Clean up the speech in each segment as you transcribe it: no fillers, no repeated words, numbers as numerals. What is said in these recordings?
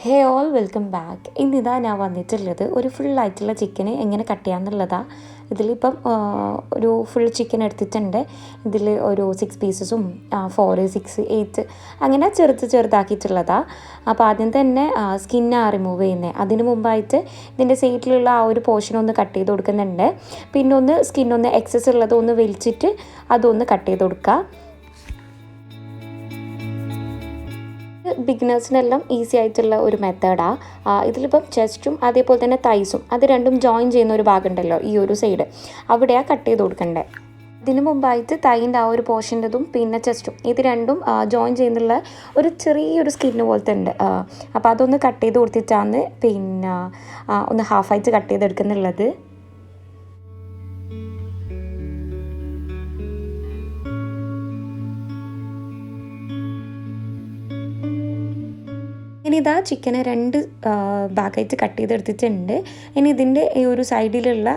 ഹേ all welcome back. ഇന്നിതാ ഞാൻ വന്നിട്ടുള്ളത് ഒരു ഫുള്ളായിട്ടുള്ള ചിക്കന് എങ്ങനെ കട്ട് ചെയ്യാമെന്നുള്ളതാണ്. ഇതിലിപ്പം ഒരു ഫുൾ ചിക്കൻ എടുത്തിട്ടുണ്ട്. ഇതിൽ ഒരു 6 പീസസും 4, 6, 8 അങ്ങനെ ചെറുതാക്കിയിട്ടുള്ളതാണ്. അപ്പോൾ ആദ്യം തന്നെ സ്കിന്നാണ് റിമൂവ് ചെയ്യുന്നത്. അതിന് മുമ്പായിട്ട് ഇതിൻ്റെ സൈഡിലുള്ള ആ ഒരു പോർഷൻ ഒന്ന് കട്ട് ചെയ്ത് കൊടുക്കുന്നുണ്ട്. പിന്നെ ഒന്ന് സ്കിന്നൊന്ന് എക്സസ് ഉള്ളത് ഒന്ന് വലിച്ചിട്ട് അതൊന്ന് കട്ട് ചെയ്ത് കൊടുക്കുക. ബിഗിനേഴ്സിനെല്ലാം ഈസി ആയിട്ടുള്ള ഒരു മെത്തേഡാണ്. ഇതിലിപ്പം ചെസ്റ്റും അതേപോലെ തന്നെ തൈസും അത് രണ്ടും ജോയിൻ ചെയ്യുന്ന ഒരു ഭാഗം ഉണ്ടല്ലോ, ഈ ഒരു സൈഡ് അവിടെയാണ് കട്ട് ചെയ്ത് കൊടുക്കേണ്ടത്. ഇതിന് മുമ്പായിട്ട് തൈൻ്റെ ആ ഒരു പോർഷൻ്റെതും പിന്നെ ചെസ്റ്റും ഇത് രണ്ടും ജോയിൻ ചെയ്യുന്നുള്ള ഒരു ചെറിയൊരു സ്കിന്ന് പോലത്തെ ഉണ്ട്. അപ്പോൾ അതൊന്ന് കട്ട് ചെയ്ത് കൊടുത്തിട്ടാണ് പിന്നെ ഒന്ന് ഹാഫായിട്ട് കട്ട് ചെയ്തെടുക്കുന്നുള്ളത്. ഇനി ഇതാ ചിക്കനെ 2 ഭാഗമായിട്ട് കട്ട് ചെയ്തെടുത്തിട്ടുണ്ട്. ഇനി ഇതിൻ്റെ ഈ ഒരു സൈഡിലുള്ള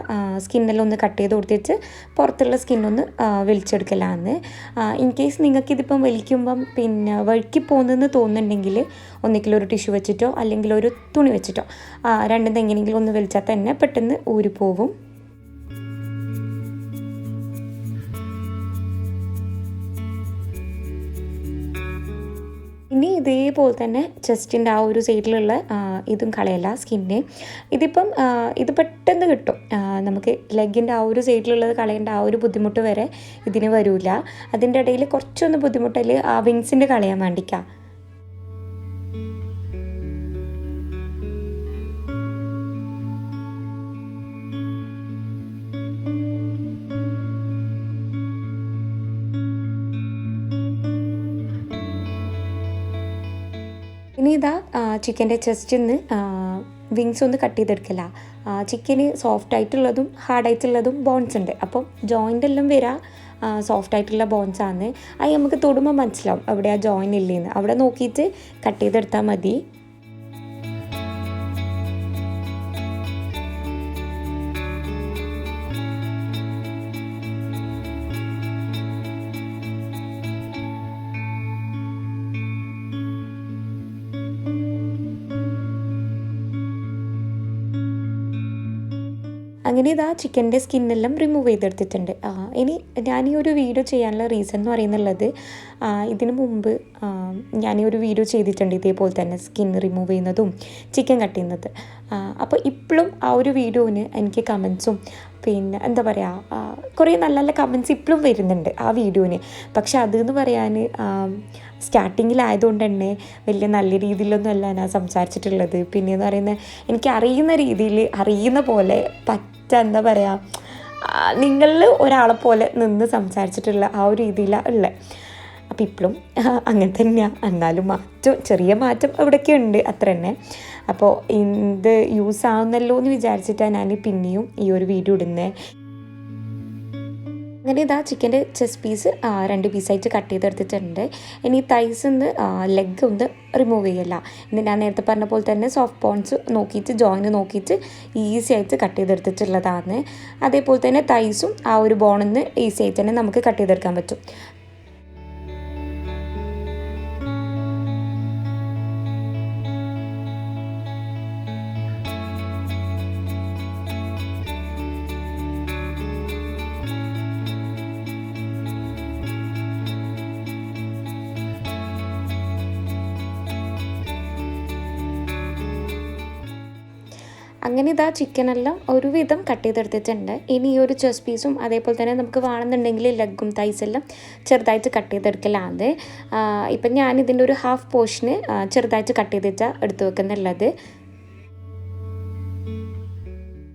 സ്കിന്നെല്ലാം ഒന്ന് കട്ട് ചെയ്ത് കൊടുത്തിട്ട് പുറത്തുള്ള സ്കിന്നൊന്ന് വലിച്ചെടുക്കലാന്ന്. ഇൻ കേസ് നിങ്ങൾക്കിതിപ്പം വലിക്കുമ്പം പിന്നെ വഴുക്കി പോകുന്നതെന്ന് തോന്നുന്നുണ്ടെങ്കിൽ ഒന്നിക്കിൽ ഒരു ടിഷ്യൂ വെച്ചിട്ടോ അല്ലെങ്കിൽ ഒരു തുണി വെച്ചിട്ടോ രണ്ടും എങ്ങനെയെങ്കിലും ഒന്ന് വലിച്ചാൽ തന്നെ പെട്ടെന്ന് ഊരിപ്പോവും. ഇനി ഇതേപോലെ തന്നെ ചെസ്റ്റിൻ്റെ ആ ഒരു സൈഡിലുള്ള ഇതും കളയല്ല, സ്കിന്ന്. ഇത് പെട്ടെന്ന് കിട്ടും. നമുക്ക് ലെഗിൻ്റെ ആ ഒരു സൈഡിലുള്ളത് കളയേണ്ട ആ ഒരു ബുദ്ധിമുട്ട് വരെ ഇതിന് വരില്ല. അതിൻ്റെ ഇടയിൽ കുറച്ചൊന്ന് ബുദ്ധിമുട്ടിൽ ആ വിങ്സിൻ്റെ കളയാൻ വേണ്ടിക്കാം. ഇനി ഇതാ ചിക്കൻ്റെ ചെസ്റ്റിൽ നിന്ന് വിങ്സ് ഒന്ന് കട്ട് ചെയ്തെടുക്കില്ല. ചിക്കന് സോഫ്റ്റ് ആയിട്ടുള്ളതും ഹാർഡായിട്ടുള്ളതും ബോൺസ് ഉണ്ട്. അപ്പം ജോയിൻ്റ് എല്ലാം വരാം സോഫ്റ്റ് ആയിട്ടുള്ള ബോൺസാണ്. അത് നമുക്ക് തൊടുമ്പോൾ മനസ്സിലാവും അവിടെ ആ ജോയിൻ ഇല്ലേന്ന്. അവിടെ നോക്കിയിട്ട് കട്ട് ചെയ്തെടുത്താൽ മതി. അങ്ങനെ ഇതാ ചിക്കൻ്റെ സ്കിന്നെല്ലാം റിമൂവ് ചെയ്തെടുത്തിട്ടുണ്ട്. ഇനി ഞാൻ ഈ ഒരു വീഡിയോ ചെയ്യാനുള്ള റീസൺ എന്ന് പറയുന്നുള്ളത്, ഇതിനു മുമ്പ് ഞാൻ ഈ ഒരു വീഡിയോ ചെയ്തിട്ടുണ്ട് ഇതേപോലെ തന്നെ സ്കിൻ റിമൂവ് ചെയ്യുന്നതും ചിക്കൻ കട്ട് ചെയ്യുന്നത്. അപ്പോൾ ഇപ്പോഴും ആ ഒരു വീഡിയോന് എനിക്ക് കമൻസും പിന്നെ എന്താ പറയുക കുറേ നല്ല നല്ല കമൻസ് ഇപ്പോഴും വരുന്നുണ്ട് ആ വീഡിയോന്. പക്ഷെ അതെന്ന് പറയാൻ സ്റ്റാർട്ടിങ്ങിലായതുകൊണ്ട് തന്നെ വലിയ നല്ല രീതിയിലൊന്നും അല്ല ഞാൻ സംസാരിച്ചിട്ടുള്ളത്. പിന്നെയെന്ന് പറയുന്നത് എനിക്ക് അറിയുന്ന രീതിയിൽ അറിയുന്ന പോലെ എന്താ പറയുക നിങ്ങളിൽ ഒരാളെ പോലെ നിന്ന് സംസാരിച്ചിട്ടുള്ള ആ ഒരു രീതിയിലാണ് ഉള്ളത്. അപ്പോൾ ഇപ്പോഴും അങ്ങനെ തന്നെയാണ്. എന്നാലും ചെറിയ മാറ്റം എവിടെയൊക്കെ ഉണ്ട് അത്ര തന്നെ. അപ്പോൾ ഇത് യൂസ് ആവുന്നല്ലോ എന്ന് വിചാരിച്ചിട്ടാണ് ഞാൻ പിന്നെയും ഈ ഒരു വീഡിയോ ഇടുന്നത്. അങ്ങനെ ഇതാ ചിക്കൻ്റെ ചെസ്റ്റ് പീസ് 2 പീസായിട്ട് കട്ട് ചെയ്തെടുത്തിട്ടുണ്ട്. ഇനി തൈസ് ഒന്ന് ലെഗ് ഒന്ന് റിമൂവ് ചെയ്യല്ല. ഇന്ന് ഞാൻ നേരത്തെ പറഞ്ഞ പോലെ തന്നെ സോഫ്റ്റ് ബോൺസ് നോക്കിയിട്ട് ജോയിന് നോക്കിയിട്ട് ഈസി ആയിട്ട് കട്ട് ചെയ്തെടുത്തിട്ടുള്ളതാണ്. അതേപോലെ തന്നെ തൈസും ആ ഒരു ബോണിൽ നിന്ന് ഈസി ആയിട്ട് തന്നെ നമുക്ക് കട്ട് ചെയ്തെടുക്കാൻ പറ്റും. അങ്ങനെ ഇതാ ചിക്കനെല്ലാം ഒരുവിധം കട്ട് ചെയ്തെടുത്തിട്ടുണ്ട്. ഇനി ഈ ഒരു ചെസ്റ്റ് പീസും അതേപോലെ തന്നെ നമുക്ക് വേണമെന്നുണ്ടെങ്കിൽ ലെഗും തൈസെല്ലാം ചെറുതായിട്ട് കട്ട് ചെയ്തെടുക്കലാണ്. ഇപ്പം ഞാനിതിൻ്റെ ഒരു ഹാഫ് പോർഷന് ചെറുതായിട്ട് കട്ട് ചെയ്തിട്ടാണ് എടുത്ത് വെക്കുന്നുള്ളത്.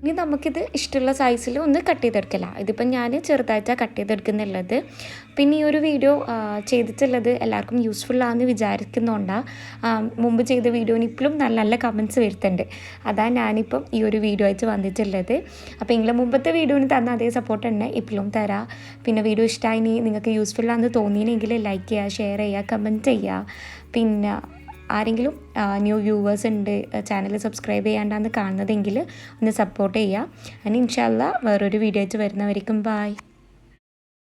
ഇനി നമുക്കിത് ഇഷ്ടമുള്ള സൈസിൽ ഒന്ന് കട്ട് ചെയ്തെടുക്കില്ല. ഇതിപ്പം ഞാൻ ചെറുതായിട്ടാണ് കട്ട് ചെയ്തെടുക്കുന്നുള്ളത്. പിന്നെ ഈ ഒരു വീഡിയോ ചെയ്തിട്ടുള്ളത് എല്ലാവർക്കും യൂസ്ഫുള്ളാണെന്ന് വിചാരിക്കുന്നുണ്ടാണ്. മുമ്പ് ചെയ്ത വീഡിയോന് ഇപ്പോഴും നല്ല നല്ല കമൻസ് വരുത്തുന്നുണ്ട്. അതാണ് ഞാനിപ്പം ഈ ഒരു വീഡിയോ ആയിട്ട് വന്നിട്ടുള്ളത്. അപ്പോൾ നിങ്ങൾ മുമ്പത്തെ വീഡിയോന് തന്ന അതേ സപ്പോർട്ട് തന്നെ ഇപ്പോഴും തരാം. പിന്നെ വീഡിയോ ഇഷ്ടമായി നിങ്ങൾക്ക് യൂസ്ഫുള്ളാണെന്ന് തോന്നിയെങ്കിൽ ലൈക്ക് ചെയ്യുക, ഷെയർ ചെയ്യുക, കമൻറ്റ് ചെയ്യുക. പിന്നെ ആരെങ്കിലും ന്യൂ വ്യൂവേഴ്സ് ഉണ്ട് ചാനൽ സബ്സ്ക്രൈബ് ചെയ്യാണ്ടാന്ന് കാണുന്നതെങ്കിൽ ഒന്ന് സപ്പോർട്ട് ചെയ്യുക. ഇൻഷാ അല്ലാഹ് വേറൊരു വീഡിയോ ആയിട്ട് വരുന്നവരേക്കും ബൈ.